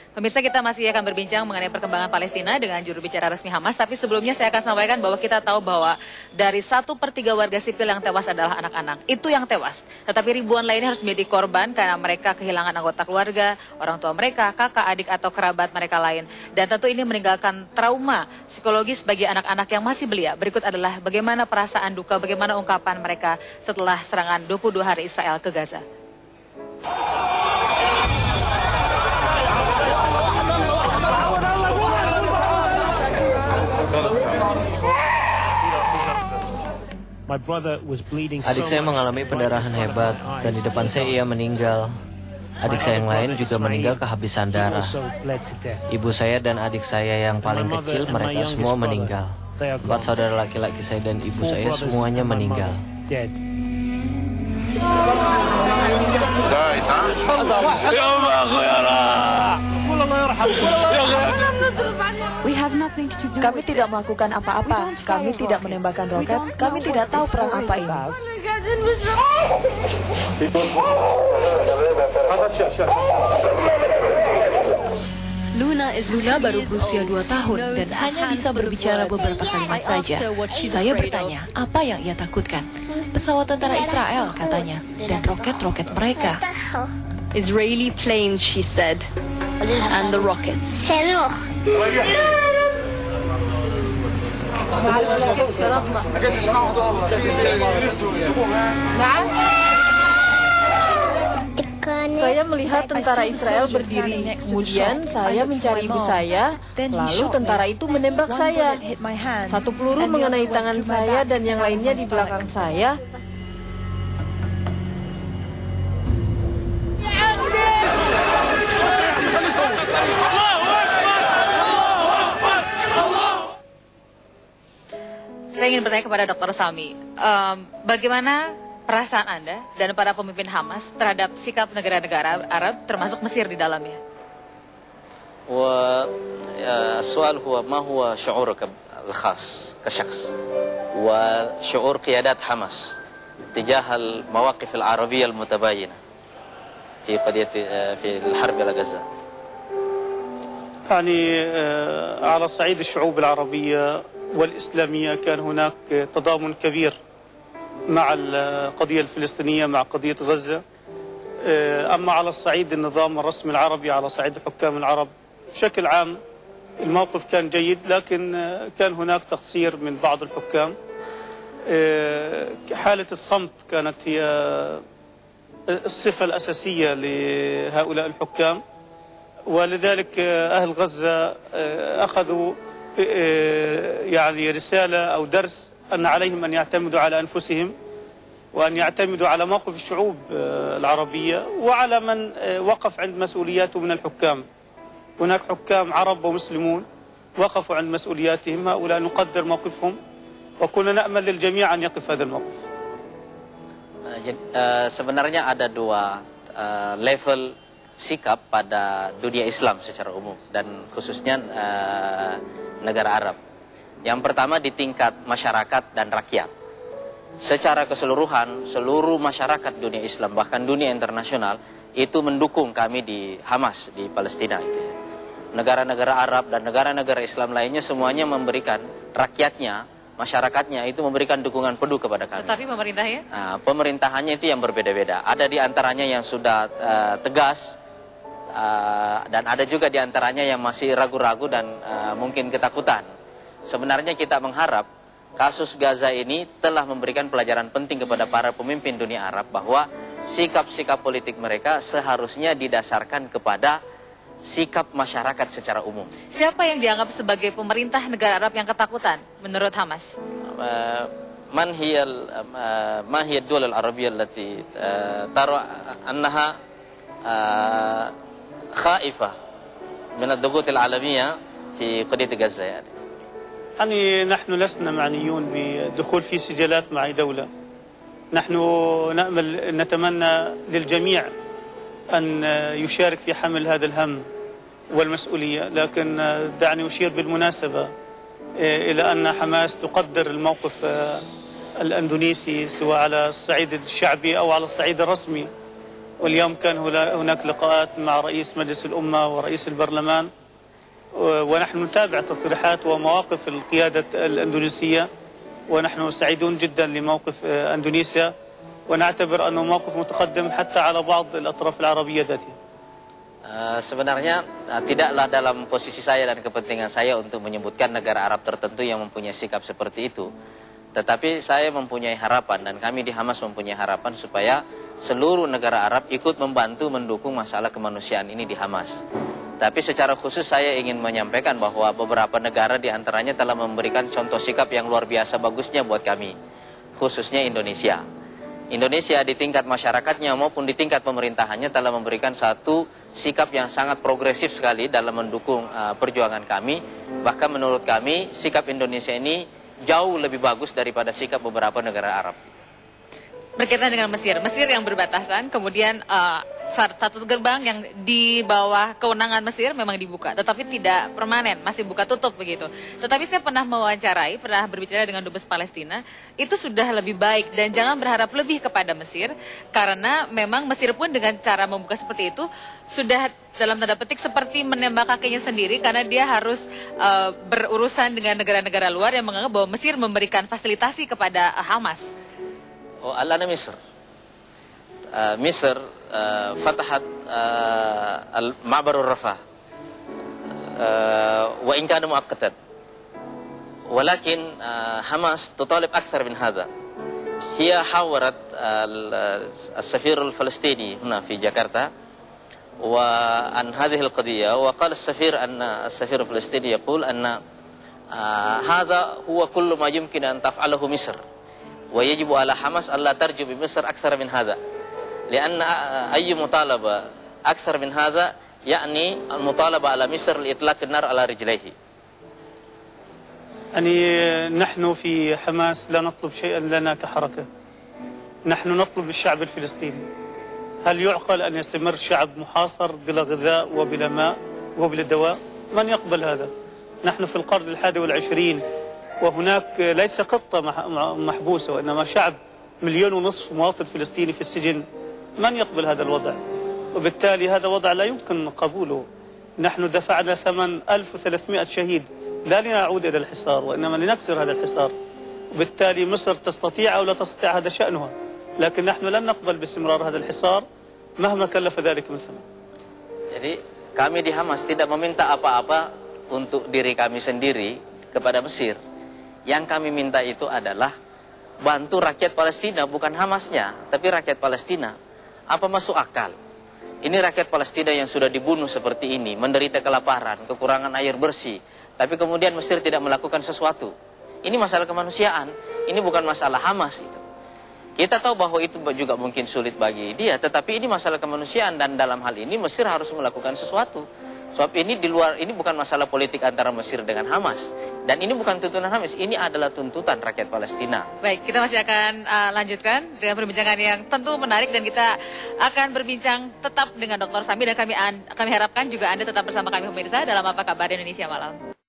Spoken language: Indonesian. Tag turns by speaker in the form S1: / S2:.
S1: Pemirsa, kita masih akan berbincang mengenai perkembangan Palestina dengan juru bicara resmi Hamas. Tapi sebelumnya saya akan sampaikan bahwa kita tahu bahwa dari 1/3 warga sipil yang tewas adalah anak-anak. Itu yang tewas. Tetapi ribuan lainnya harus menjadi korban karena mereka kehilangan anggota keluarga, orang tua mereka, kakak, adik, atau kerabat mereka lain. Dan tentu ini meninggalkan trauma psikologis bagi anak-anak yang masih belia. Berikut adalah bagaimana perasaan duka, bagaimana ungkapan mereka setelah serangan 22 hari Israel ke Gaza.
S2: Adik saya mengalami pendarahan hebat dan di depan saya ia meninggal. Adik saya yang lain juga meninggal kehabisan darah. Ibu saya dan adik saya yang paling kecil, mereka semua meninggal. 4 saudara laki-laki saya dan ibu saya semuanya meninggal.
S3: Kami tidak melakukan apa-apa. Kami tidak menembakkan roket. Kami tidak tahu perang apa ini.
S4: Luna baru berusia 2 tahun dan hanya bisa berbicara beberapa kalimat saja. Saya bertanya, apa yang ia takutkan? Pesawat tentara Israel, katanya, dan roket-roket mereka.
S5: Israeli planes, she said, and the rockets.
S3: Saya melihat tentara Israel berdiri, kemudian saya mencari ibu saya, lalu tentara itu menembak saya. 1 peluru mengenai tangan saya dan yang lainnya di belakang saya.
S1: Saya ingin bertanya kepada Dr. Sami, bagaimana perasaan Anda dan para pemimpin Hamas terhadap sikap negara-negara Arab, termasuk Mesir di dalamnya?
S6: والسؤال هو ما هو شعورك الخاص كشخص وشعور قيادات حماس تجاه المواقف العربية المتباينة في قضية في الحرب على غزة.
S7: يعني على صعيد الشعوب العربية والإسلامية كان هناك تضامن كبير مع القضية الفلسطينية، مع قضية غزة. أما على الصعيد النظام الرسمي العربي، على صعيد الحكام العرب بشكل عام الموقف كان جيد، لكن كان هناك تقصير من بعض الحكام. حالة الصمت كانت هي الصفة الأساسية لهؤلاء الحكام، ولذلك أهل غزة أخذوا يعني رسالة أو درس أن عليهم أن يعتمدوا على أنفسهم وأن يعتمدوا على موقف الشعوب العربية وعلى من وقف عند مسؤولياته من الحكام. هناك حكام عرب ومسلمون وقفوا عند مسؤولياتهم، هؤلاء نقدر موقفهم وكنا نأمل للجميع أن يقف هذا الموقف.
S6: Sebenarnya ada 2 level sikap pada dunia Islam secara umum dan khususnya negara Arab. Yang pertama di tingkat masyarakat dan rakyat. Secara keseluruhan, seluruh masyarakat dunia Islam, bahkan dunia internasional, itu mendukung kami di Hamas, di Palestina. Negara-negara Arab dan negara-negara Islam lainnya semuanya memberikan rakyatnya, masyarakatnya itu memberikan dukungan penuh kepada kami.
S1: Tetapi pemerintahnya?
S6: Nah, pemerintahannya itu yang berbeda-beda. Ada di antaranya yang sudah tegas, dan ada juga di antaranya yang masih ragu-ragu dan mungkin ketakutan. Sebenarnya kita mengharap kasus Gaza ini telah memberikan pelajaran penting kepada para pemimpin dunia Arab bahwa sikap-sikap politik mereka seharusnya didasarkan kepada sikap masyarakat secara umum.
S1: Siapa yang dianggap sebagai pemerintah negara Arab yang ketakutan menurut Hamas?
S6: Man hiya ma hiya ad-dawla al-arabiyyah allati tara annaha khaifah min ad-dughut al-'alamiyya fi qadiyat Gaza yani.
S7: يعني نحن لسنا معنيون بالدخول في سجالات مع دولة. نحن نتمنى للجميع أن يشارك في حمل هذا الهم والمسؤولية، لكن دعني أشير بالمناسبة إلى أن حماس تقدر الموقف الأندونيسي سواء على الصعيد الشعبي أو على الصعيد الرسمي. واليوم كان هناك لقاءات مع رئيس مجلس الأمة ورئيس البرلمان، ونحن نتابع تصريحات ومواقف القيادة الأندونيسية، ونحن سعيدون جدا لموقف أندونيسيا، ونعتبر أنه موقف متقدم حتى على بعض الأطراف العربية ذاتها.
S6: Sebenarnya tidaklah dalam posisi saya dan kepentingan saya untuk menyebutkan negara Arab tertentu yang mempunyai sikap seperti itu. Tetapi saya mempunyai harapan dan kami di Hamas mempunyai harapan supaya seluruh negara Arab ikut membantu mendukung masalah kemanusiaan ini di Hamas. Tapi secara khusus saya ingin menyampaikan bahwa beberapa negara di antaranya telah memberikan contoh sikap yang luar biasa bagusnya buat kami, khususnya Indonesia. Indonesia di tingkat masyarakatnya maupun di tingkat pemerintahannya telah memberikan satu sikap yang sangat progresif sekali dalam mendukung perjuangan kami. Bahkan menurut kami sikap Indonesia ini jauh lebih bagus daripada sikap beberapa negara Arab.
S1: Berkaitan dengan Mesir yang berbatasan, kemudian satu gerbang yang di bawah kewenangan Mesir memang dibuka, tetapi tidak permanen, masih buka tutup begitu. Tetapi saya pernah berbicara dengan Dubes Palestina, itu sudah lebih baik dan jangan berharap lebih kepada Mesir, karena memang Mesir pun dengan cara membuka seperti itu sudah dalam tanda petik seperti menembak kakinya sendiri, karena dia harus berurusan dengan negara-negara luar yang menganggap bahwa Mesir memberikan fasilitasi kepada Hamas.
S6: الآن مصر فتحت معبر الرفاه وإن كان مؤقتا، ولكن حماس تطالب أكثر من هذا. هي حاورت السفير الفلسطيني هنا في جاكرتا وعن هذه القضية، وقال السفير الفلسطيني يقول أن هذا هو كل ما يمكن أن تفعله مصر، ويجب على حماس ألا ترجو بمصر أكثر من هذا، لأن أي مطالبة أكثر من هذا يعني المطالبة على مصر لإطلاق النار على رجليه.
S7: يعني نحن في حماس لا نطلب شيئا لنا كحركة، نحن نطلب للشعب الفلسطيني. هل يعقل أن يستمر شعب محاصر بلا غذاء وبلا ماء وبلا دواء؟ من يقبل هذا؟ نحن في القرن 21 وهناك ليس قطة محبوسة، وإنما شعب 1.5 مليون مواطن فلسطيني في السجن. من يقبل هذا الوضع؟ وبالتالي هذا وضع لا يمكن قبوله. نحن دفعنا ثمن 1300 شهيد لا لنعود إلى الحصار، وإنما لنكسر هذا الحصار. وبالتالي مصر تستطيع أو لا تستطيع هذا شأنها، لكن نحن لن نقبل باستمرار هذا الحصار مهما كلف ذلك من ثمن.
S6: Jadi kami di Hamas tidak meminta apa-apa untuk diri kami sendiri kepada Mesir. Yang kami minta itu adalah bantu rakyat Palestina, bukan Hamasnya, tapi rakyat Palestina. Apa masuk akal? Ini rakyat Palestina yang sudah dibunuh seperti ini, menderita kelaparan, kekurangan air bersih, tapi kemudian Mesir tidak melakukan sesuatu. Ini masalah kemanusiaan, ini bukan masalah Hamas itu. Kita tahu bahwa itu juga mungkin sulit bagi dia, tetapi ini masalah kemanusiaan dan dalam hal ini Mesir harus melakukan sesuatu. Sebab ini bukan masalah politik antara Mesir dengan Hamas. Dan ini bukan tuntutan Hamas, ini adalah tuntutan rakyat Palestina.
S1: Baik, kita masih akan lanjutkan dengan perbincangan yang tentu menarik, dan kita akan berbincang tetap dengan Dr. Sami, dan kami harapkan juga Anda tetap bersama kami pemirsa dalam Apa Kabar Indonesia Malam.